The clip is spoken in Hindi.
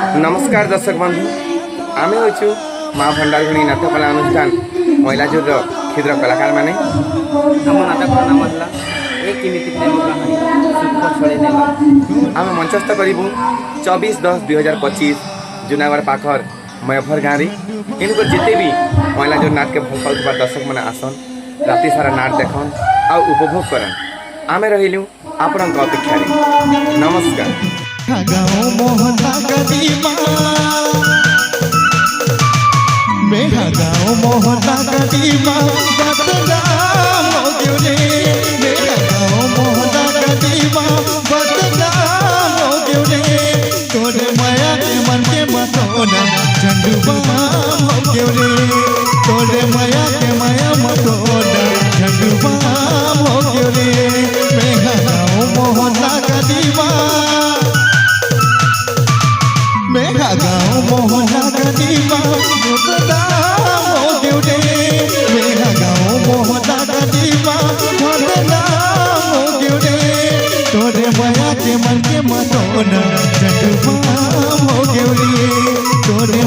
नमस्कार दर्शक बंधु आम हो माँ भंडारगुणी नाट्यकला अनुष्ठान मैलाजूर क्षुद्र कलाकार माने आम नाटक नाम है एक किमिति प्रेम कहानी सुख छड़े नेला। आम मंचस्थ करूँ 24/10/2025 जुनागढ़ पाखर मयफर गाँव में इनको जिते भी मैलाजूर नाट के भल पाउଥିବା दर्शक मैंने आसन राति सारा नाट देखन आ उपभोग करन आमे रहिलु आपण अपेक्षा नमस्कार। मेरा गाँव मोहना कदीमा बदनाम हो क्यों रे। मेरा गाँव मोहना कदीमा बदनाम हो क्यों रे। तोरे माया के मन के मतोना झंडू बाम हो क्यों रे। तोरे माया के माया मतोना झंडू बाम हो क्यों रे। मेरा गाँव मोहना कदीमा मेरा गाँव मोहना कदीमा बदनाम हो क्यों रे। मेरा गाँव मोहना कदीमा बदनाम हो क्यों रे। तोरे माया के मन के मतोना झंडू बाम हो क्यों रे। तोरे